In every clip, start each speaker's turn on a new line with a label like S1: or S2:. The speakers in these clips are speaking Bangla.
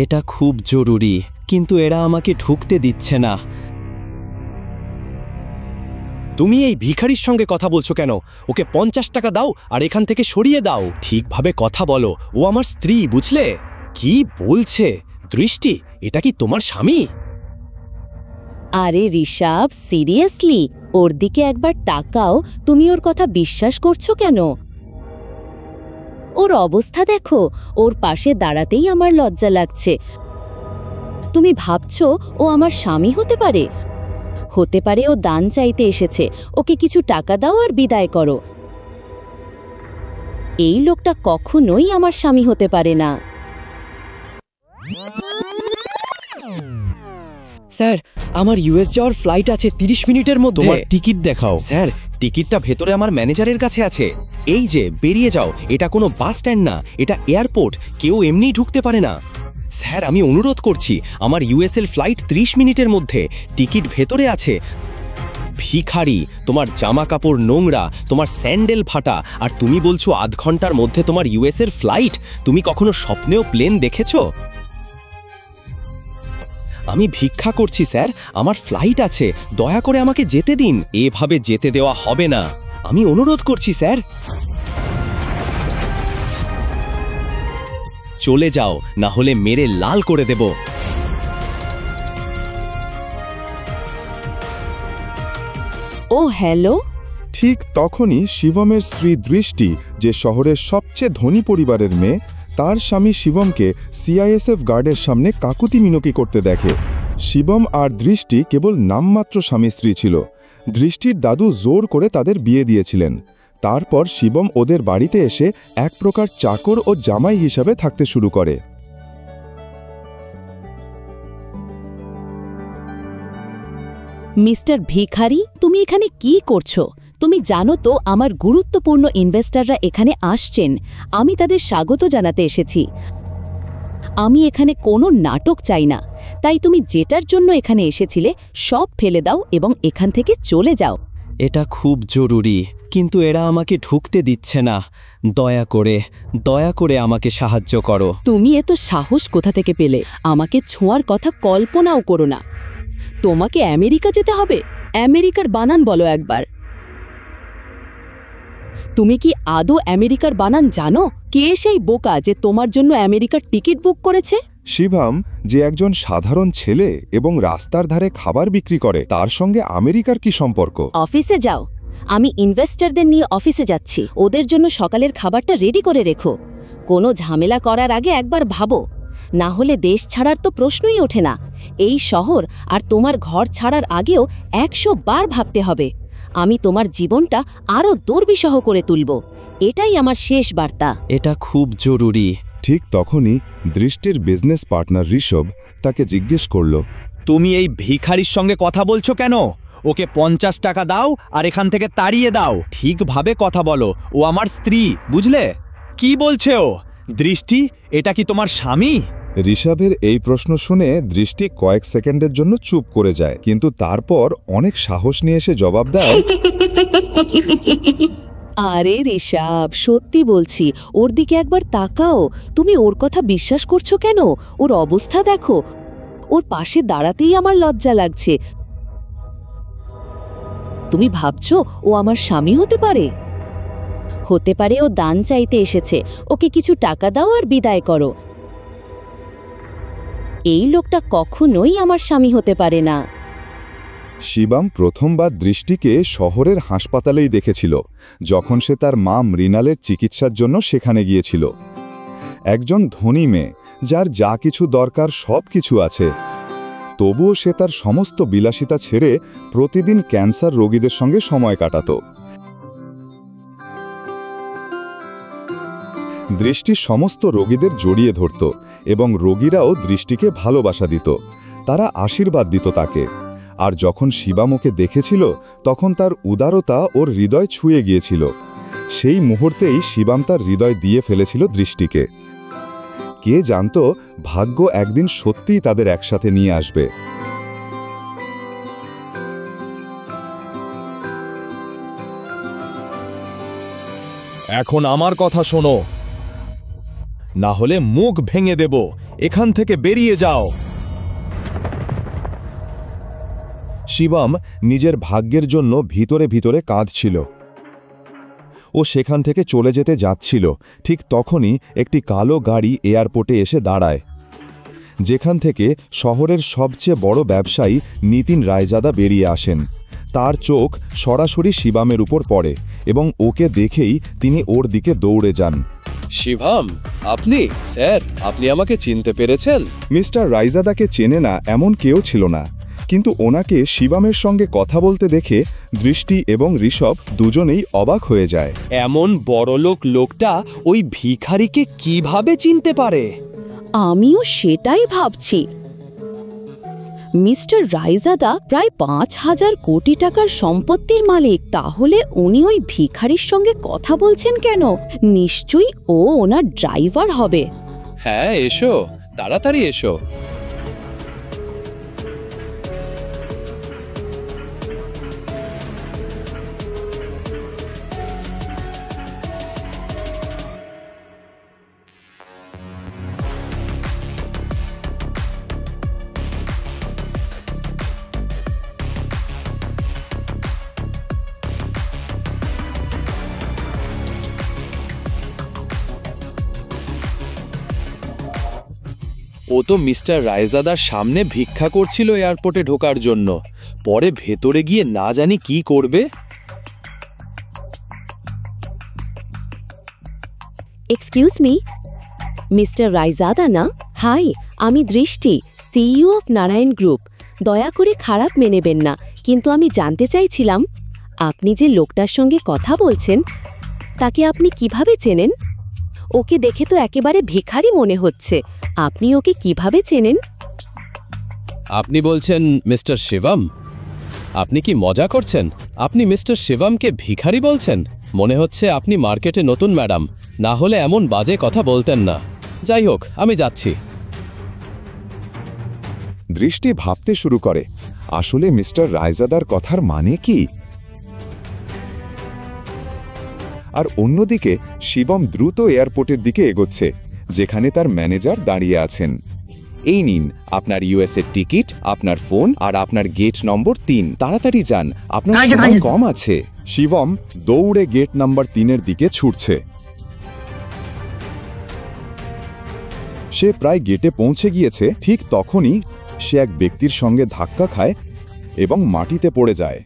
S1: এটা খুব জরুরি, কিন্তু এরা আমাকে ঢুকতে দিচ্ছে না।
S2: তুমি এই ভিখারির সঙ্গে কথা বলছো কেন? ওকে 50 টাকা দাও আর এখান থেকে সরিয়ে দাও। ঠিকভাবে কথা বলো, ও আমার স্ত্রী, বুঝলে? কি বলছে? দৃষ্টি, এটা কি তোমার স্বামী?
S3: আরে ঋষভ, সিরিয়াসলি ওর দিকে একবার তাকাও। তুমি ওর কথা বিশ্বাস করছো কেন? ওর অবস্থা দেখো, ওর পাশে দাঁড়াতেই আমার লজ্জা লাগছে। তুমি ভাবছো ও আমার স্বামী হতে পারে? হতে পারে ও দান চাইতে এসেছে। ওকে কিছু টাকা দাও আর বিদায় করো। এই লোকটা কখনোই আমার স্বামী হতে পারে না।
S1: স্যার, আমার ইউএস যাওয়ার ফ্লাইট আছে 30 মিনিটের মধ্যে।
S2: তোমার টিকিট দেখাও। স্যার, টিকিটটা ভেতরে আমার ম্যানেজারের কাছে আছে। এই যে, বেরিয়ে যাও। এটা কোনো বাস স্ট্যান্ড না, এটা এয়ারপোর্ট। কেউ এমনিই ঢুকতে পারে না। স্যার, আমি অনুরোধ করছি, আমার ইউএসএল ফ্লাইট 30 মিনিটের মধ্যে। টিকিট ভেতরে আছে। ভিখারি, তোমার জামা কাপড় নোংরা, তোমার স্যান্ডেল ফাটা, আর তুমি বলছো আধ ঘন্টার মধ্যে তোমার ইউএসএর ফ্লাইট? তুমি কখনো স্বপ্নেও প্লেন দেখেছো? আমি ভিক্ষা করছি স্যার, আমার ফ্লাইট আছে, দয়া করে আমাকে যেতে দিন। এভাবে যেতে দেওয়া হবে না, আমি অনুরোধ করছি স্যার। চলে যাও, না হলে মেরে লাল করে দেব।
S3: ও হ্যালো।
S4: ঠিক তখনই শিবমের স্ত্রী দৃষ্টি, যে শহরের সবচেয়ে ধনী পরিবারের মেয়ে, তার স্বামী শিবমকে সিআইএসএফ গার্ডের সামনে কাকুতি মিনতি করতে দেখে। শিবম আর দৃষ্টি কেবল নামমাত্র স্বামী স্ত্রী ছিল। দৃষ্টির দাদু জোর করে তাদের বিয়ে দিয়েছিলেন। তারপর শিবম ওদের বাড়িতে এসে এক প্রকার চাকর ও জামাই হিসাবে থাকতে শুরু করে।
S3: মিস্টার ভিখারি, তুমি এখানে কি করছো? তুমি জানো তো আমার গুরুত্বপূর্ণ ইনভেস্টররা এখানে আসছেন। আমি তাদের স্বাগত জানাতে এসেছি। আমি এখানে কোনো নাটক চাই না। তাই তুমি যেটার জন্য এখানে এসেছিলে সব ফেলে দাও এবং এখান থেকে চলে যাও।
S1: এটা খুব জরুরি, কিন্তু এরা আমাকে ঢুকতে দিচ্ছে না। দয়া করে আমাকে সাহায্য করো।
S3: তুমি এত সাহস কোথা থেকে পেলে? আমাকে ছোঁয়ার কথা কল্পনাও করো না। তোমাকে আমেরিকা যেতে হবে? আমেরিকার বানান বলো একবার। তুমি কি আদৌ আমেরিকার বানান জানো? কে সেই বোকা যে তোমার জন্য আমেরিকার টিকিট বুক করেছে?
S4: শিবম, যে একজন সাধারণ ছেলে এবং রাস্তার ধারে খাবার বিক্রি করে, তার সঙ্গে আমেরিকার কি সম্পর্ক?
S3: অফিসে যাও। আমি ইনভেস্টরদের নিয়ে অফিসে যাচ্ছি। ওদের জন্য সকালের খাবারটা রেডি করে রেখো। কোনো ঝামেলা করার আগে একবার ভাবো, না হলে দেশ ছাড়ার তো প্রশ্নই ওঠে না। এই শহর আর তোমার ঘর ছাড়ার আগেও 100 বার ভাবতে হবে। আমি তোমার জীবনটা আরও দুর্বিষহ করে তুলব। এটাই আমার শেষ বার্তা।
S1: এটা খুব জরুরি।
S4: ঠিক তখনই দৃষ্টির বিজনেস পার্টনার ঋষভ তাকে জিজ্ঞেস করল,
S2: তুমি এই ভিখারির সঙ্গে কথা বলছো কেন? ওকে 50 টাকা দাও আর এখান থেকে তাড়িয়ে দাও। ঠিকভাবে কথা বলো, ও আমার স্ত্রী, বুঝলে? কি বলছে ও? দৃষ্টি, এটা কি তোমার স্বামী?
S4: ঋষভের এই প্রশ্ন শুনে দৃষ্টি কয়েক সেকেন্ডের জন্য চুপ করে যায়, কিন্তু তারপর অনেক সাহস নিয়ে এসে জবাব দেয়,
S3: আরে ঋষভ, সত্যি বলছি, ওর দিকে একবার তাকাও। তুমি ওর কথা বিশ্বাস করছো কেন? ওর অবস্থা দেখো, ওর পাশে দাঁড়াতেই আমার লজ্জা লাগছে। তুমি ভাবছো ও আমার স্বামী হতে পারে? হতে পারে ও দান চাইতে এসেছে। ওকে কিছু টাকা দাও আর বিদায় করো। এই লোকটা কখনোই আমার স্বামী হতে পারে না।
S4: শিবম প্রথমবার দৃষ্টিকে শহরের হাসপাতালেই দেখেছিল, যখন সে তার মা মৃণালের চিকিৎসার জন্য সেখানে গিয়েছিল। একজন ধনী মেয়ে, যার যা কিছু দরকার সব কিছু আছে, তবুও সে তার সমস্ত বিলাসিতা ছেড়ে প্রতিদিন ক্যান্সার রোগীদের সঙ্গে সময় কাটাত। দৃষ্টি সমস্ত রোগীদের জড়িয়ে ধরত এবং রোগীরাও দৃষ্টিকে ভালোবাসা দিত। তারা আশীর্বাদ দিত তাকে। আর যখন শিবম ওকে দেখেছিল, তখন তার উদারতা ওর হৃদয় ছুঁয়ে গিয়েছিল। সেই মুহূর্তেই শিবম তার হৃদয় দিয়ে ফেলেছিল দৃষ্টিকে। কে জানত, ভাগ্য একদিন সত্যিই তাদের একসাথে নিয়ে আসবে।
S2: এখন আমার কথা শোনো, না হলে মুখ ভেঙে দেব।
S5: এখান থেকে বেরিয়ে যাও।
S4: শিবম নিজের ভাগ্যের জন্য ভিতরে ভিতরে কাঁদছিল। ও সেখান থেকে চলে যেতে যাচ্ছিল, ঠিক তখনই একটি কালো গাড়ি এয়ারপোর্টে এসে দাঁড়ায়, যেখান থেকে শহরের সবচেয়ে বড় ব্যবসায়ী নিতিন রায়জাদা বেরিয়ে আসেন। তার চোখ সরাসরি শিবমের উপর পড়ে এবং ওকে দেখেই তিনি ওর দিকে দৌড়ে যান।
S6: শিবম, আপনি? স্যার, আপনি আমাকে চিনতে পেরেছেন?
S4: মিস্টার রায়জাদাকে চেনে না এমন কেউ ছিল না, কিন্তু ওনাকে শিবমের সঙ্গে কথা বলতে দেখে দৃষ্টি এবং ঋষভ দুজনেই অবাক হয়ে যায়।
S1: এমন বড়লোক লোকটা ওই ভিখারিকে কিভাবে চিনতে পারে?
S3: আমিও সেটাই ভাবছি। মিস্টার রায়জাদা প্রায় ৫,০০০ কোটি টাকার সম্পত্তির মালিক, তাহলে উনি ওই ভিখারির সঙ্গে কথা বলছেন কেন? নিশ্চয়ই ও ওনার ড্রাইভার হবে।
S6: হ্যাঁ, এসো, তাড়াতাড়ি এসো।
S2: ও তো মিস্টার রায়জাদার সামনে ভিক্ষা করছিল এয়ারপোর্টে ঢোকার জন্য, পরে ভেতরে গিয়ে না জানি কি করবে।
S3: এক্সকিউজ মি, মিস্টার রায়জাদা না? হাই, আমি দৃষ্টি, সিইও অফ নারায়ণ গ্রুপ। দয়া করে খারাপ মেনেবেন না, কিন্তু আমি জানতে চাইছিলাম আপনি যে লোকটার সঙ্গে কথা বলছেন তাকে আপনি কিভাবে চেনেন? ওকে দেখে তো একেবারে ভিখারি মনে হচ্ছে। আপনি ওকে কিভাবে চেনেন?
S6: আপনি বলছেন মিস্টার শিবম? আপনি কি মজা করছেন? আপনি মিস্টার শিবমকে ভিখারি বলছেন? মনে হচ্ছে আপনি মার্কেটে নতুন ম্যাডাম, না হলে এমন বাজে কথা বলতেন না। যাই হোক, আমি যাচ্ছি।
S4: দৃষ্টি ভাবতে শুরু করে, আসলে মিস্টার রায়জাদার কথার মানে কি? আর অন্যদিকে শিবম দ্রুত এয়ারপোর্টের দিকে এগোচ্ছে, যেখানে তার ম্যানেজার দাঁড়িয়ে আছেন। এই নিন আপনার ইউএসএর টিকিট, আপনার ফোন আর আপনার গেট নম্বর ৩। তাড়াতাড়ি যান, আপনার সময় কম আছে। শিবম দৌড়ে গেট নাম্বার ৩-এর দিকে ছুটছে। সে প্রায় গেটে পৌঁছে গিয়েছে, ঠিক তখনই সে এক ব্যক্তির সঙ্গে ধাক্কা খায় এবং মাটিতে পড়ে যায়।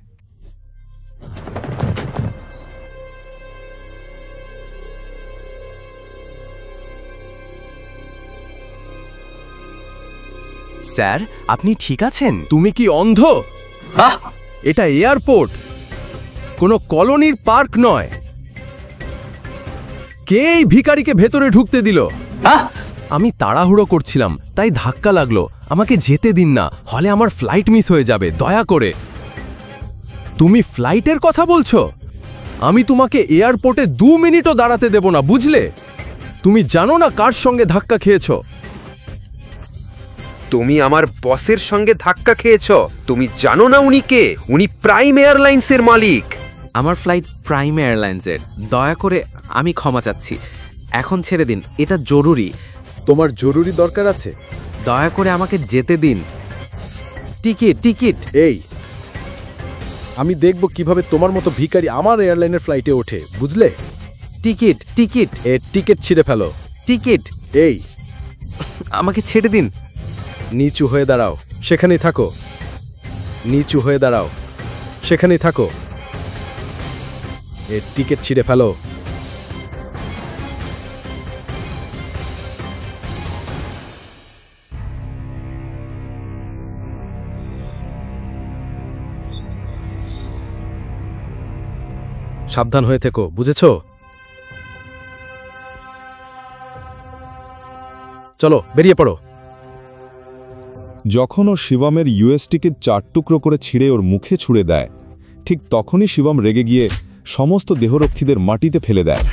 S2: স্যার, আপনি ঠিক আছেন?
S5: তুমি কি অন্ধ? এটা এয়ারপোর্ট, কোনো কলোনির পার্ক নয়। কে এই ভিখারিকে ভেতরে ঢুকতে দিল? আমি তাড়াহুড়ো করছিলাম, তাই ধাক্কা লাগলো। আমাকে যেতে দিন না, হলে আমার ফ্লাইট মিস হয়ে যাবে, দয়া করে। তুমি ফ্লাইটের কথা বলছো? আমি তোমাকে এয়ারপোর্টে 2 মিনিটও দাঁড়াতে দেব না, বুঝলে? তুমি জানো না কার সঙ্গে ধাক্কা খেয়েছো?
S7: তুমি আমার বসের সঙ্গে ধাক্কা খেয়েছো। তুমি জানো না উনি কে? উনি প্রাইম এয়ারলাইন্সের মালিক।
S1: আমার ফ্লাইট প্রাইম এয়ারলাইন্সের। দয়া করে আমি ক্ষমা চাচ্ছি, এখন ছেড়ে দিন, এটা জরুরি।
S5: তোমার জরুরি দরকার আছে?
S1: দয়া করে আমাকে যেতে দিন। Ticket ticket.
S5: এই, আমি দেখব কিভাবে তোমার মতো ভিখারি আমার এয়ারলাইনের ফ্লাইটে ওঠে, বুঝলে?
S1: Ticket ticket.
S5: এর টিকিট ছিঁড়ে ফেলো।
S1: টিকিট।
S5: এই,
S1: আমাকে ছেড়ে দিন।
S5: নিচু হয়ে দাঁড়াও, সেখানেই থাকো। নিচু হয়ে দাঁড়াও, সেখানেই থাকো। এর টিকিট ছিঁড়ে ফেলো। সাবধান হয়ে থেকো, বুঝেছো? চলো বেরিয়ে পড়ো।
S4: যখন ও শিবমের ইউএস টিকিট 4 টুকরো করে ছিঁড়ে ওর মুখে ছুঁড়ে দেয়, ঠিক তখনই শিবম রেগে গিয়ে সমস্ত দেহরক্ষীদের মাটিতে ফেলে দেয়।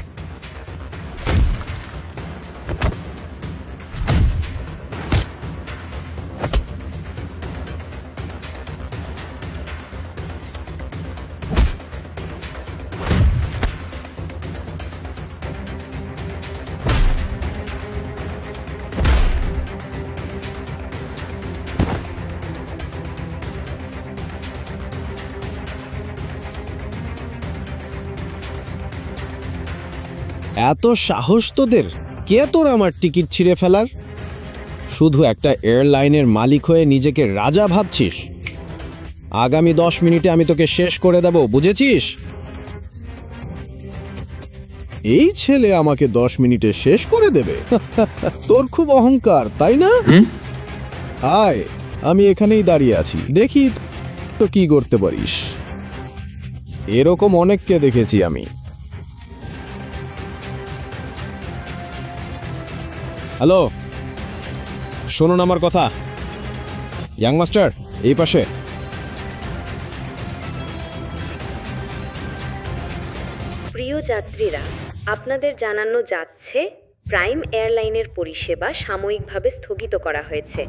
S2: এত সাহস তোদের? কে তোর আমার টিকিট ছিঁড়ে ফেলার? শুধু একটা এয়ারলাইনের মালিক হয়ে নিজেকে রাজা ভাবছিস? আগামী 10 মিনিটে আমি তোকে শেষ করে দেব, বুঝেছিস? এই ছেলে আমাকে 10 মিনিটে শেষ করে দেবে? তোর খুব অহংকার, তাই না? আয়, আমি এখানেই দাঁড়িয়ে আছি, দেখি তো কি করতে পারিস। এরকম অনেককে দেখেছি আমি। হ্যালো, শুনুন আমার কথা। ইয়াং মাস্টার, এই পাশে।
S3: প্রিয় যাত্রীরা, আপনাদের জানানো যাচ্ছে প্রাইম এয়ারলাইনের পরিষেবা সাময়িকভাবে স্থগিত করা হয়েছে।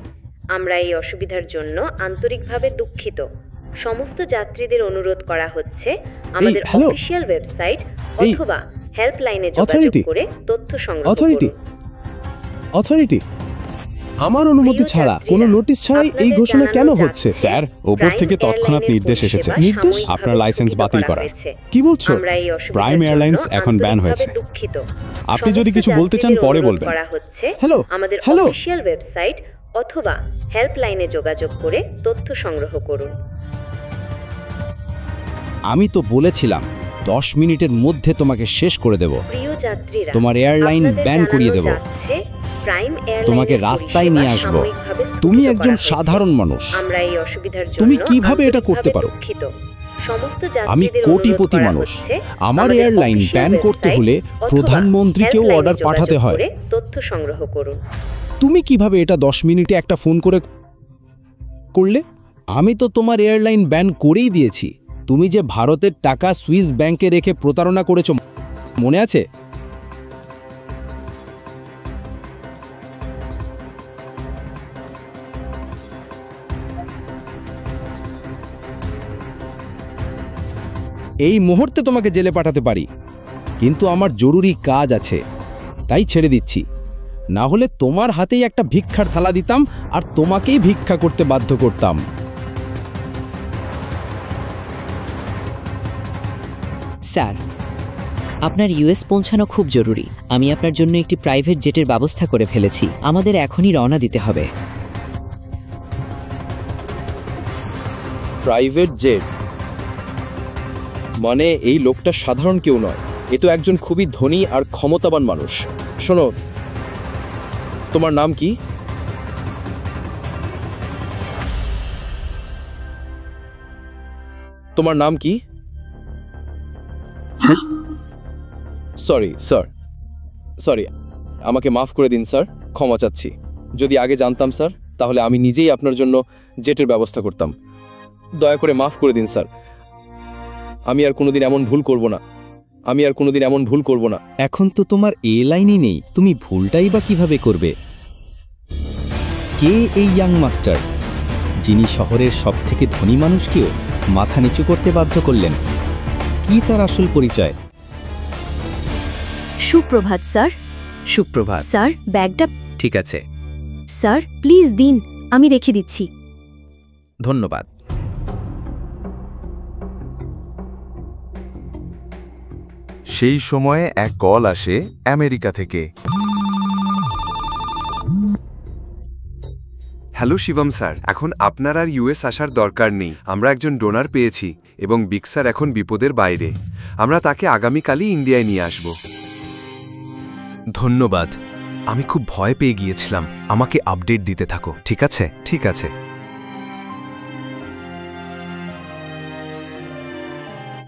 S3: আমরা এই অসুবিধার জন্য আন্তরিকভাবে দুঃখিত। সমস্ত যাত্রীদের অনুরোধ করা হচ্ছে আমাদের অফিসিয়াল ওয়েবসাইট অথবা হেল্পলাইনে যোগাযোগ করে তথ্য সংগ্রহ করুন।
S2: অথরিটি, আমার অনুমতি ছাড়া, কোনো নোটিশ ছাড়াই এই ঘোষণা কেন হচ্ছে?
S4: স্যার, ওপর থেকে তৎক্ষণাৎ নির্দেশ এসেছে।
S2: নির্দেশ?
S4: আপনার লাইসেন্স বাতিল করার।
S2: কি বলছো?
S4: প্রাইম এয়ারলাইন্স এখন ব্যান হয়েছে। আপনি যদি কিছু বলতে চান পরে বলবেন।
S2: হ্যালো,
S3: আমাদের
S2: হ্যালো।
S3: অফিসিয়াল ওয়েবসাইট অথবা হেল্পলাইনে যোগাযোগ করে তথ্য সংগ্রহ করুন।
S2: আমি তো বলেছিলাম 10 মিনিটের মধ্যে তোমাকে শেষ করে দেব।
S3: প্রিয় যাত্রীরা,
S2: তোমার এয়ারলাইন ব্যান করিয়ে দেব। তোমাকে রাস্তায় নিয়ে আসব। তুমি একজন সাধারণ মানুষ, তুমি কিভাবে এটা করতে পারো? আমি কোটিপতি মানুষ, আমার এয়ারলাইন ব্যান করতে হলে প্রধানমন্ত্রীকেও অর্ডার পাঠাতে হয়।
S3: তথ্য সংগ্রহ করুন।
S2: তুমি কিভাবে এটা 10 মিনিটে একটা ফোন করে করলে? আমি তো তোমার এয়ারলাইন ব্যান করেই দিয়েছি। তুমি যে ভারতের টাকা সুইস ব্যাংকে রেখে প্রতারণা করেছো, মনে আছে? এই মুহূর্তে তোমাকে জেলে পাঠাতে পারি, কিন্তু আমার জরুরি কাজ আছে, তাই ছেড়ে দিচ্ছি। না হলে তোমার হাতেই একটা ভিক্ষার থালা দিতাম আর তোমাকেই ভিক্ষা করতে বাধ্য করতাম।
S8: স্যার, আপনার ইউএস পৌঁছানো খুব জরুরি। আমি আপনার জন্য একটি প্রাইভেট জেটের ব্যবস্থা করে ফেলেছি। আমাদের এখনই রওনা দিতে হবে।
S2: প্রাইভেট জেট মানে এই লোকটা সাধারণ কেউ নয়, এ তো একজন খুবই ধনী আর ক্ষমতাবান মানুষ। শোনো, তোমার নাম কি? তোমার নাম কি? সরি স্যার, সরি, আমাকে মাফ করে দিন স্যার, ক্ষমা চাচ্ছি। যদি আগে জানতাম স্যার, তাহলে আমি নিজেই আপনার জন্য জেটের ব্যবস্থা করতাম। দয়া করে মাফ করে দিন স্যার, আমি আর কোনোদিন এমন ভুল করব না, আমি আর কোনোদিন এমন ভুল করব না। এখন তো তোমার এয়ারলাইনই নেই, তুমি ভুলটাই বা কিভাবে করবে? কে এই ইয়াং মাস্টার, যিনি শহরের সবথেকে ধনী মানুষকেও মাথা নিচু করতে বাধ্য করলেন? কি তার আসল পরিচয়?
S3: সুপ্রভাত স্যার।
S8: সুপ্রভাত।
S3: স্যার, ব্যাগটা
S8: ঠিক আছে,
S3: স্যার প্লিজ দিন, আমি রেখে দিচ্ছি।
S8: ধন্যবাদ।
S4: সেই সময়ে এক কল আসে আমেরিকা থেকে।
S7: হ্যালো শিবম স্যার, এখন আপনার আর ইউএস আসার দরকার নেই। আমরা একজন ডোনার পেয়েছি এবং বিগ স্যার এখন বিপদের বাইরে। আমরা তাকে আগামীকালই ইন্ডিয়ায় নিয়ে আসব।
S5: ধন্যবাদ। আমি খুব ভয় পেয়ে গিয়েছিলাম। আমাকে আপডেট দিতে থাকো, ঠিক আছে? ঠিক আছে।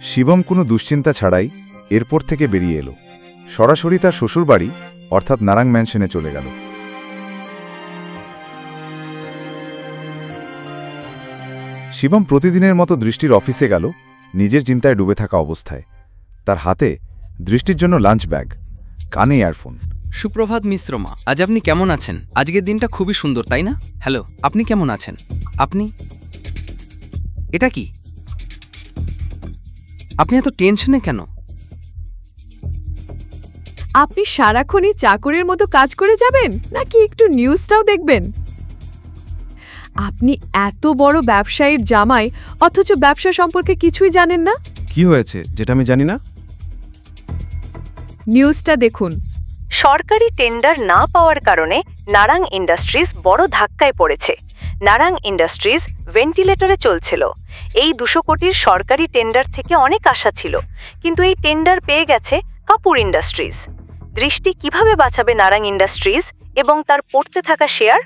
S4: শিবম কোনো দুশ্চিন্তা ছাড়াই এয়ারপোর্ট থেকে বেরিয়ে এলো। সরাসরি তার শ্বশুরবাড়ি অর্থাৎ নারাং ম্যানশনে চলে গেল। শিবম প্রতিদিনের মতো দৃষ্টির অফিসে গেল, নিজের চিন্তায় ডুবে থাকা অবস্থায়। তার হাতে দৃষ্টির জন্য লাঞ্চ ব্যাগ, কানে ইয়ারফোন।
S9: সুপ্রভাত মিশ্রমা, আজ আপনি কেমন আছেন? আজকের দিনটা খুবই সুন্দর, তাই না? হ্যালো, আপনি কেমন আছেন? আপনি এটা কি? আপনি এত টেনশনে কেন?
S10: আপনি সারাক্ষণই চাকরের মতো কাজ করে যাবেন নাকি একটু নিউজটাও দেখবেন? আপনি এত বড় ব্যবসায়ীর জামাই, অথচ ব্যবসা সম্পর্কে কিছুই জানেন না।
S5: কি হয়েছে যেটা আমি জানি না?
S10: নিউজটা দেখুন।
S3: সরকারি টেন্ডার না পাওয়ার কারণে নারাং ইন্ডাস্ট্রিজ বড় ধাক্কায় পড়েছে। নারাং ইন্ডাস্ট্রিজ ভেন্টিলেটরে চলছিল। এই 200 কোটির সরকারি টেন্ডার থেকে অনেক আশা ছিল, কিন্তু এই টেন্ডার পেয়ে গেছে কাপুর ইন্ডাস্ট্রিজ। দৃষ্টি কিভাবে বাঁচাবে নারাং ইন্ডাস্ট্রিজ এবং তার পড়তে থাকা শেয়ার?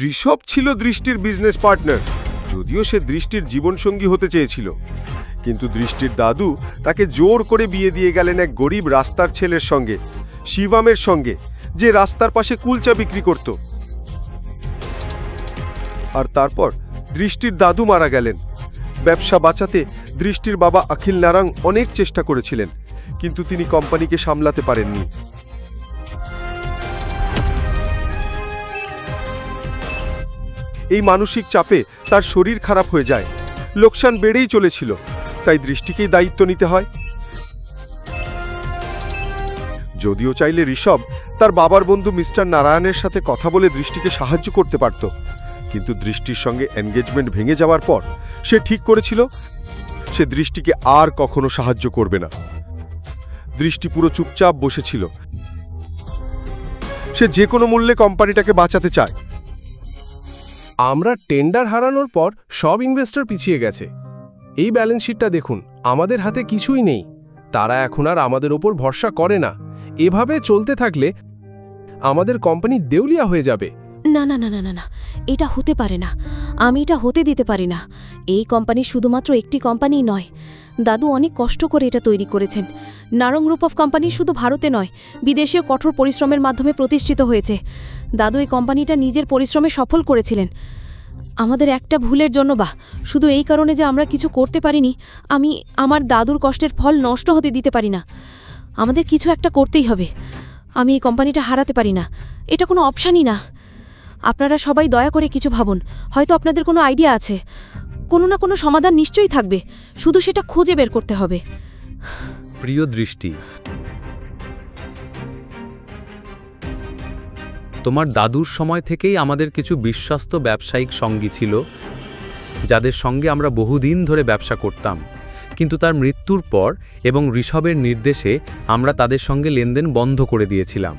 S11: ঋষভ ছিল দৃষ্টির বিজনেস পার্টনার, যদিও সে দৃষ্টির জীবনসঙ্গী হতে চেয়েছিল, কিন্তু দৃষ্টির দাদু তাকে জোর করে বিয়ে দিয়ে গেলেন এক গরিব রাস্তার ছেলের সঙ্গে, শিবমের সঙ্গে, যে রাস্তার পাশে কুলচা বিক্রি করত। আর তারপর দৃষ্টির দাদু মারা গেলেন। ব্যবসা বাঁচাতে দৃষ্টির বাবা অখিল নারাং অনেক চেষ্টা করেছিলেন, কিন্তু তিনি কোম্পানিকে সামলাতে পারেননি। এই মানসিক চাপে তার শরীর খারাপ হয়ে যায়, লোকসান বেড়েই চলেছিল, তাই দৃষ্টিকেই দায়িত্ব নিতে হয়। যদিও চাইলে ঋষভ তার বাবার বন্ধু মিস্টার নারায়ণের সাথে কথা বলে দৃষ্টিকে সাহায্য করতে পারত, কিন্তু দৃষ্টির সঙ্গে এনগেজমেন্ট ভেঙে যাওয়ার পর সে ঠিক করেছিল সে দৃষ্টিকে আর কখনো সাহায্য করবে না। দৃষ্টি পুরো চুপচাপ বসেছিল। সে যে কোনো মূল্যে কোম্পানিটাকে বাঁচাতে চায়।
S5: আমরা টেন্ডার হারানোর পর সব ইনভেস্টর পিছিয়ে গেছে। এই ব্যালেন্স শিটটা দেখুন, আমাদের হাতে কিছুই নেই। তারা এখন আর আমাদের ওপর ভরসা করে না। এভাবে চলতে থাকলে আমাদের কোম্পানি দেউলিয়া হয়ে যাবে।
S3: না না না না না না, এটা হতে পারে না। আমি এটা হতে দিতে পারি না। এই কোম্পানি শুধুমাত্র একটি কোম্পানি নয়, দাদু অনেক কষ্ট করে এটা তৈরি করেছেন। নারং গ্রুপ অফ কোম্পানি শুধু ভারতে নয়, বিদেশেও কঠোর পরিশ্রমের মাধ্যমে প্রতিষ্ঠিত হয়েছে। দাদু এই কোম্পানিটা নিজের পরিশ্রমে সফল করেছিলেন। আমাদের একটা ভুলের জন্য বা শুধু এই কারণে যে আমরা কিছু করতে পারিনি, আমি আমার দাদুর কষ্টের ফল নষ্ট হতে দিতে পারি না। আমাদের কিছু একটা করতেই হবে। আমি এই কোম্পানিটা হারাতে পারি না, এটা কোনো অপশানই না। আপনারা সবাই দয়া করে কিছু ভাবুন। হয়তো আপনাদের কোনো আইডিয়া আছে, কোনো না কোনো সমাধান নিশ্চয়ই থাকবে, শুধু সেটা খুঁজে বের করতে হবে।
S12: প্রিয় দৃষ্টি, তোমার দাদুর সময় থেকেই আমাদের কিছু বিশ্বস্ত ব্যবসায়িক সঙ্গী ছিল, যাদের সঙ্গে আমরা বহুদিন ধরে ব্যবসা করতাম, কিন্তু তার মৃত্যুর পর এবং ঋষভের নির্দেশে আমরা তাদের সঙ্গে লেনদেন বন্ধ করে দিয়েছিলাম।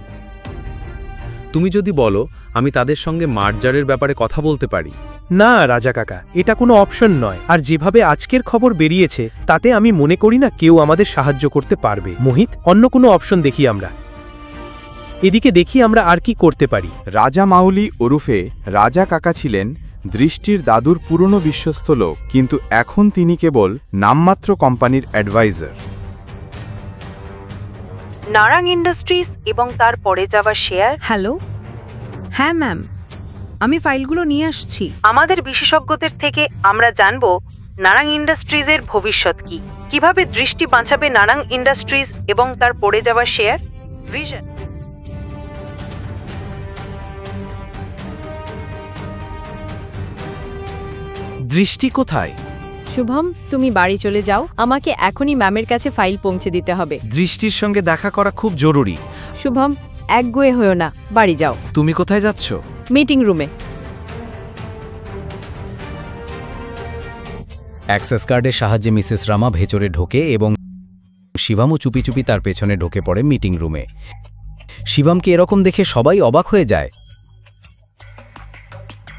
S12: তুমি যদি বলো, আমি তাদের সঙ্গে মার্জারের ব্যাপারে কথা বলতে পারি।
S13: না রাজা কাকা, এটা কোনো অপশন নয়। আর যেভাবে আজকের খবর বেরিয়েছে তাতে আমি মনে করি না কেউ আমাদের সাহায্য করতে পারবে। মোহিত, অন্য কোনো অপশন দেখি আমরা। এদিকে দেখি আমরা আর কি করতে পারি।
S4: রাজা মাউলি ওরফে রাজা কাকা ছিলেন দৃষ্টির দাদুর পুরনো বিশ্বস্ত লোক, কিন্তু এখন তিনি কেবল নামমাত্র কোম্পানির অ্যাডভাইজার।
S3: নারাং ইন্ডাস্ট্রিজ এবং তার পড়ে যাওয়া শেয়ার।
S14: হ্যালো, হ্যাঁ ম্যাম, আমি ফাইলগুলো নিয়ে আসছি।
S3: আমাদের বিশেষজ্ঞদের থেকে আমরা জানব নারাং ইন্ডাস্ট্রিজের ভবিষ্যৎ কি, কিভাবে দৃষ্টি বাঁচাবে নারাং ইন্ডাস্ট্রিজ এবং তার পড়ে যাওয়া শেয়ার। ভিশন।
S1: দৃষ্টি কোথায়?
S10: শুভম, তুমি বাড়ি চলে যাও, আমাকে এখনই ম্যামের কাছে ফাইল পৌঁছে দিতে হবে।
S1: দৃষ্টির সঙ্গে দেখা করা খুব জরুরি।
S10: শুভম, একগুয়ে হয়েও না, বাড়ি যাও।
S1: তুমি কোথায় যাচ্ছ?
S10: মিটিং রুমে।
S2: অ্যাক্সেস কার্ডের সাহায্যে মিসেস রামা ভেতরে ঢোকে এবং শিবমও চুপি চুপি তার পেছনে ঢোকে পড়ে মিটিং রুমে। শিবমকে এরকম দেখে সবাই অবাক হয়ে যায়।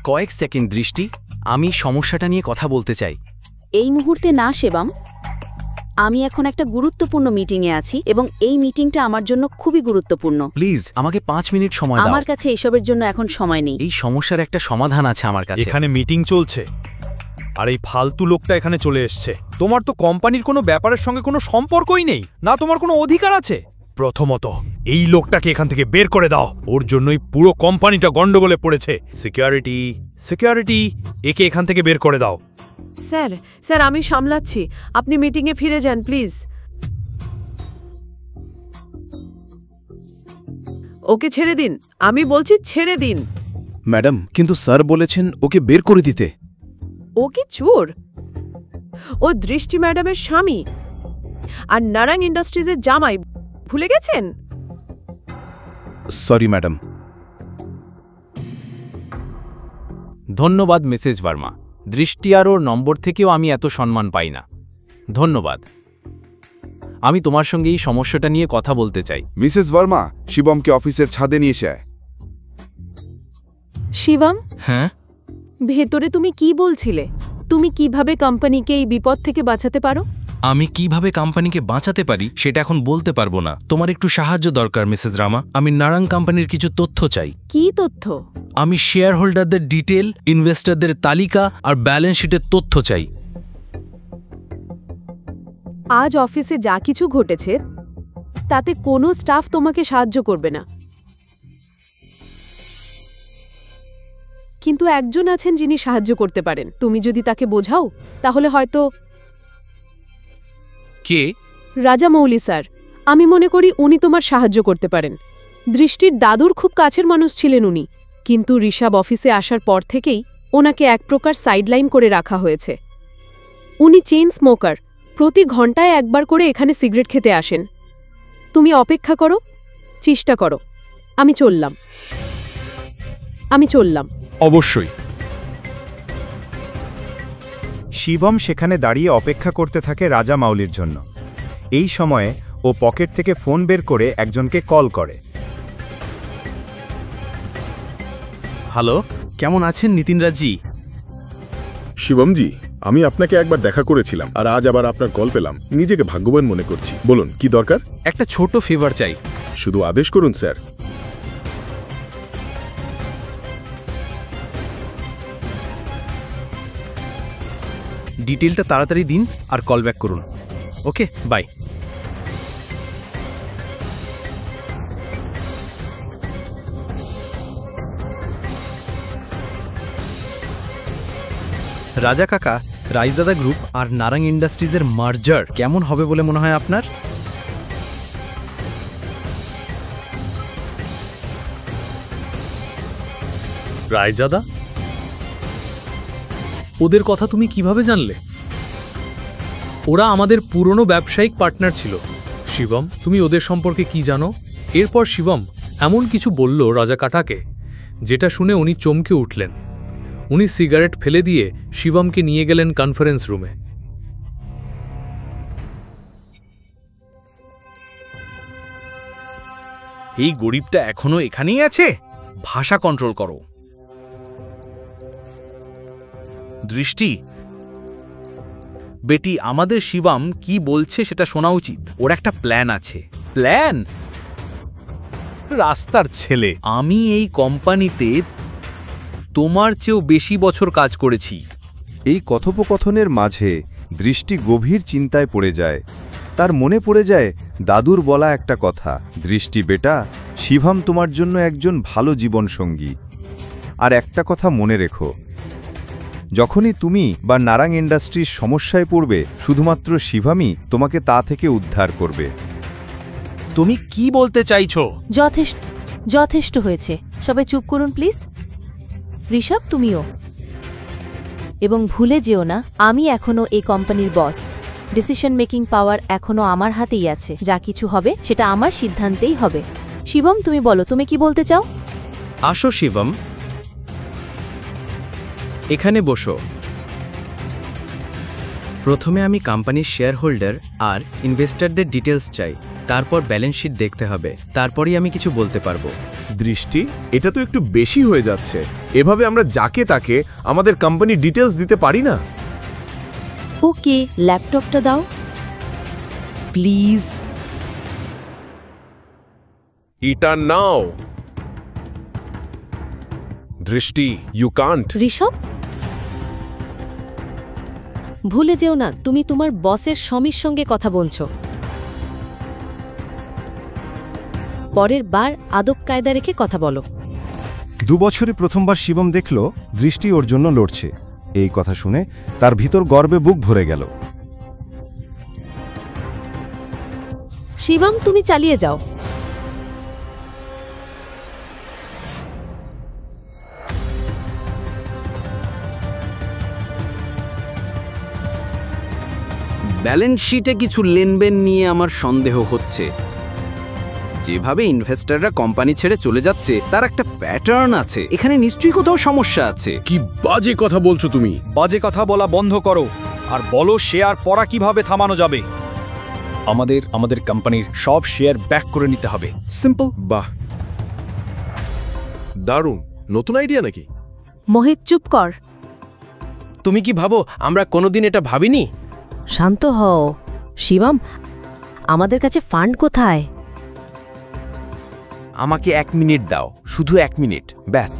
S9: কয়েক সেকেন্ড দৃষ্টি, আমি সমস্যাটা নিয়ে কথা বলতে চাই।
S3: এই মুহূর্তে না শিবম, আমি এখন একটা গুরুত্বপূর্ণ মিটিংয়ে আছি এবং এই মিটিংটা আমার জন্য খুবই গুরুত্বপূর্ণ।
S9: প্লিজ আমাকে 5 মিনিট সময় দাও।
S3: আমার কাছে এসবের জন্য এখন সময় নেই।
S9: এই সমস্যার একটা সমাধান আছে আমার কাছে।
S13: এখানে মিটিং চলছে আর এই ফালতু লোকটা এখানে চলে এসছে। তোমার তো কোম্পানির কোনো ব্যাপারের সঙ্গে কোনো সম্পর্কই নেই, না তোমার কোনো অধিকার আছে। প্রথমত এই লোকটাকে এখান থেকে বের করে দাও, ওর জন্যই পুরো কোম্পানিটা গন্ডগোলে পড়েছে। সিকিউরিটি, সিকিউরিটি, একে এখান থেকে বের করে দাও।
S10: স্যার, স্যার আমি সামলাচ্ছি, আপনি মিটিংয়ে ফিরে যান প্লিজ। ওকে ছেড়ে দিন, আমি বলছি ছেড়ে দিন।
S5: ম্যাডাম, কিন্তু স্যার বলেছেন ওকে বের করে দিতে।
S10: ও কি চোর? ও দৃষ্টি ম্যাডামের স্বামী আর নারাং ইন্ডাস্ট্রিজের জামাই, ভুলে গেছেন?
S5: Sorry madam.
S15: ধন্যবাদ মিসেস ভার্মা। দৃষ্টি আর ওর নম্বর থেকেও আমি এত সম্মান পাই না। ধন্যবাদ। আমি তোমার সঙ্গে এই সমস্যাটা নিয়ে কথা বলতে চাই।
S11: মিসেস ভার্মা, শিবমকে অফিসের ছাদে নিয়ে এসে।
S10: শিবম,
S15: হ্যাঁ
S10: ভেতরে তুমি কি বলছিলে? তুমি কিভাবে কোম্পানিকে এই বিপদ থেকে বাঁচাতে পারো?
S15: আমি কিভাবে কোম্পানিকে বাঁচাতে পারি সেটা এখন বলতে পারবো না। তোমার একটু সাহায্য দরকার মিসেস রামা। আমি নারাং কোম্পানির কিছু তথ্য চাই।
S10: কি তথ্য?
S15: আমি শেয়ার হোল্ডারদের ডিটেল, ইনভেস্টরদের তালিকা আর ব্যালেন্স শিটের তথ্য চাই।
S10: আজ অফিসে যা কিছু ঘটেছে তাতে কোনো স্টাফ তোমাকে সাহায্য করবে না, কিন্তু একজন আছেন যিনি সাহায্য করতে পারেন। তুমি যদি তাকে বোঝাও তাহলে হয়তো।
S15: কে?
S10: রাজামৌলি স্যার। আমি মনে করি উনি তোমার সাহায্য করতে পারেন। দৃষ্টির দাদুর খুব কাছের মানুষ ছিলেন উনি, কিন্তু ঋষভ অফিসে আসার পর থেকেই ওনাকে এক প্রকার সাইডলাইন করে রাখা হয়েছে। উনি চেইন স্মোকার, প্রতি ঘন্টায় একবার করে এখানে সিগারেট খেতে আসেন। তুমি অপেক্ষা করো, চেষ্টা করো। আমি চললাম।
S13: অবশ্যই। শিবম সেখানে দাঁড়িয়ে অপেক্ষা করতে থাকে রাজামৌলির জন্য। এই সময়ে ও পকেট থেকে ফোন বের করে একজনকে কল করে।
S15: হ্যালো, কেমন আছেন নিতিনরাজি?
S16: শিবমজি, আমি আপনাকে একবার দেখা করেছিলাম আর আজ আবার আপনার কল পেলাম। নিজেকে ভাগ্যবান মনে করছি। বলুন কি দরকার?
S15: একটা ছোট ফেভার চাই।
S16: শুধু আদেশ করুন স্যার।
S15: ডিটেলটা তাড়াতাড়ি দিন আর কল ব্যাক করুন। ওকে, বাই। রাজা কাকা, রাইজদাদা গ্রুপ আর নারাং ইন্ডাস্ট্রিজের মার্জার কেমন হবে বলে মনে হয় আপনার?
S12: রায়জাদা, ওদের কথা তুমি কিভাবে জানলে? ওরা আমাদের পুরনো ব্যবসায়িক পার্টনার ছিল। শিবম, তুমি ওদের সম্পর্কে কি জানো? এরপর শিবম এমন কিছু বলল রাজা কাটাকে, যেটা শুনে উনি চমকে উঠলেন। উনি সিগারেট ফেলে দিয়ে শিবমকে নিয়ে গেলেন কনফারেন্স রুমে।
S15: এই গরিবটা এখনো এখানেই আছে? ভাষা কন্ট্রোল করো। দৃষ্টি বেটি, আমাদের শিবম কি বলছে সেটা শোনা উচিত। ওর একটা প্ল্যান আছে। প্ল্যান? রাস্তার ছেলে। আমি এই কোম্পানিতে তোমার চেয়েও বেশি বছর কাজ করেছি।
S11: এই কথোপকথনের মাঝে দৃষ্টি গভীর চিন্তায় পড়ে যায়। তার মনে পড়ে যায় দাদুর বলা একটা কথা, দৃষ্টি বেটা, শিবম তোমার জন্য একজন ভালো জীবনসঙ্গী। আর একটা কথা মনে রেখো, যখনই তুমি বা নারাং ইন্ডাস্ট্রিজ সমস্যায় পড়বে, শুধুমাত্র শিবমই তোমাকে তা থেকে উদ্ধার করবে।
S15: তুমি কি বলতে চাইছো?
S3: যথেষ্ট হয়েছে। সবাই চুপ করুন প্লিজ। ঋষভ, তুমিও। এবং ভুলে যেও না, আমি এখনো এই কোম্পানির বস। ডিসিশন মেকিং পাওয়ার এখনো আমার হাতেই আছে। যা কিছু হবে সেটা আমার সিদ্ধান্তেই হবে। শিবম, তুমি বলো, তুমি কি বলতে চাও?
S15: আসো শিবম, এখানে বসো। প্রথমে আমি কোম্পানির শেয়ার হোল্ডার আর ইনভেস্টরদের ডিটেলস চাই। তারপর ব্যালেন্স শিট দেখতে হবে। তারপরেই আমি কিছু বলতে পারবো।
S16: দৃষ্টি, এটা তো একটু বেশি হয়ে যাচ্ছে। এভাবে আমরা যাকে তাকে আমাদের কোম্পানির ডিটেলস দিতে পারি না।
S3: ওকে, ল্যাপটপটা দাও প্লিজ।
S16: এটা নাও। দৃষ্টি, ইউ কান্ট।
S3: ঋষভ, ভুলে যেও না, তুমি তোমার বসের স্বামীর সঙ্গে কথা বলছো। পরের বার আদব কায়দা রেখে কথা বলো।
S11: 2 বছরে প্রথমবার শিবম দেখল দৃষ্টি ওর জন্য লড়ছে। এই কথা শুনে তার ভিতর গর্বে বুক ভরে গেল।
S3: শিবম, তুমি চালিয়ে যাও।
S2: ব্যালেন্স শিটে কিছু লেনদেন নিয়ে আমার সন্দেহ হচ্ছে। যেভাবে ইনভেস্টররা কোম্পানি ছেড়ে চলে যাচ্ছে তার একটা প্যাটার্ন আছে। এখানে নিশ্চয়ই কোথাও সমস্যা আছে।
S16: কি বাজে কথা বলছো তুমি?
S13: বাজে কথা বলা বন্ধ করো আর বলো শেয়ার পড়া কিভাবে থামানো যাবে।
S17: আমাদের কোম্পানির সব শেয়ার ব্যাক করে নিতে হবে। সিম্পল।
S16: বাহ, দারুণ। নতুন আইডিয়া নাকি?
S14: মোহিত চুপ কর।
S18: তুমি কি ভাবো আমরা কোনোদিন এটা ভাবিনি?
S3: শান্ত হও শিবম, আমাদের কাছে ফান্ড কোথায়?
S2: আমাকে 1 মিনিট দাও, শুধু 1 মিনিট ব্যাস।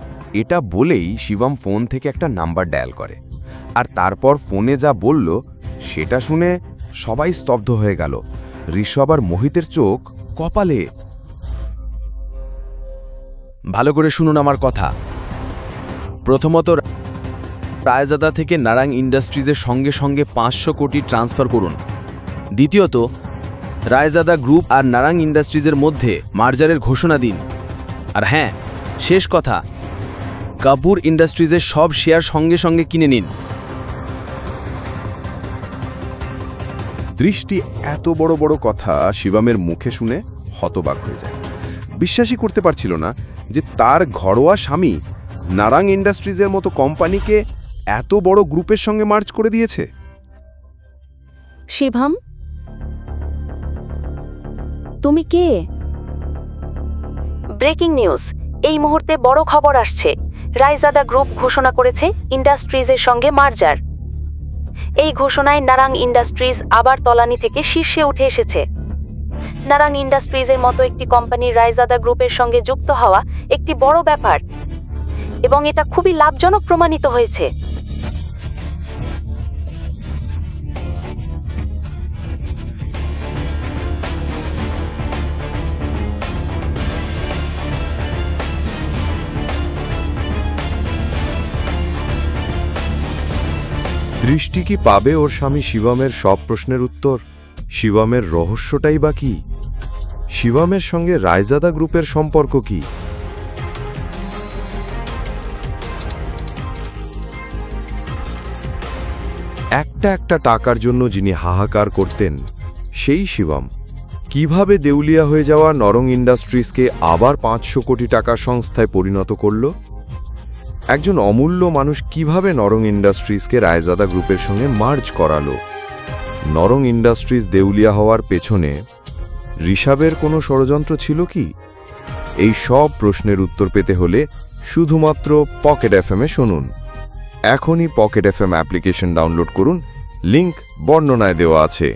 S2: এটা বলেই শিবম ফোন থেকে একটা নাম্বার ডায়াল করে, আর তারপর ফোনে যা বলল সেটা শুনে সবাই স্তব্ধ হয়ে গেল। ঋষভ আর মোহিতের চোখ কপালে। ভালো করে শুনুন আমার কথা। প্রথমত, রায়জাদা থেকে নারাং ইন্ডাস্ট্রিজের সঙ্গে সঙ্গে 500 কোটি ট্রান্সফার করুন। দ্বিতীয়ত, রায়জাদা গ্রুপ আর নারাং ইন্ডাস্ট্রিজের মধ্যে মার্জারের ঘোষণা দিন। আর হ্যাঁ, শেষ কথা, কাপুর ইন্ডাস্ট্রিজের সব শেয়ার সঙ্গে সঙ্গে কিনে নিন।
S11: দৃষ্টি এত বড় বড় কথা শিবমের মুখে শুনে হতবাক হয়ে যায়। বিশ্বাসই করতে পারছিল না যে তার ঘরোয়া স্বামী নারাং ইন্ডাস্ট্রিজের মতো কোম্পানিকে এত বড় গ্রুপের সঙ্গে মার্জ করে দিয়েছে।
S3: শিবম, তুমি কে? ব্রেকিং নিউজ, এই মুহূর্তে বড় খবর আসছে। রায়জাদা গ্রুপ ঘোষণা করেছে ইন্ডাস্ট্রিজের সঙ্গে মার্জার। এই ঘোষণায় নারাং ইন্ডাস্ট্রিজ আবার তলানি থেকে শীর্ষে উঠে এসেছে। নারাং ইন্ডাস্ট্রিজের মতো একটি কোম্পানি রায়জাদা গ্রুপের সঙ্গে যুক্ত হওয়া একটি বড় ব্যাপার, এবং এটা খুবই লাভজনক প্রমাণিত হয়েছে।
S7: দৃষ্টি কি পাবে ওর স্বামী শিবমের সব প্রশ্নের উত্তর? শিবমের রহস্যটাই বা কি? শিবমের সঙ্গে রায়জাদা গ্রুপের সম্পর্ক কি? একটা টাকার জন্য যিনি হাহাকার করতেন, সেই শিবম কিভাবে দেউলিয়া হয়ে যাওয়া নরং ইন্ডাস্ট্রিজকে আবার 500 কোটি টাকার সংস্থায় পরিণত করল? একজন অমূল্য মানুষ কিভাবে নরং ইন্ডাস্ট্রিজকে রায়জাদা গ্রুপের সঙ্গে মার্জ করালো? নরং ইন্ডাস্ট্রিজ দেউলিয়া হওয়ার পেছনে ঋষভের কোনো ষড়যন্ত্র ছিল কি? এই সব প্রশ্নের উত্তর পেতে হলে শুধুমাত্র পকেট এফএম-এ শুনুন। এখনই পকেট এফএম অ্যাপ্লিকেশন ডাউনলোড করুন, লিংক বর্ণনায় দেওয়া আছে।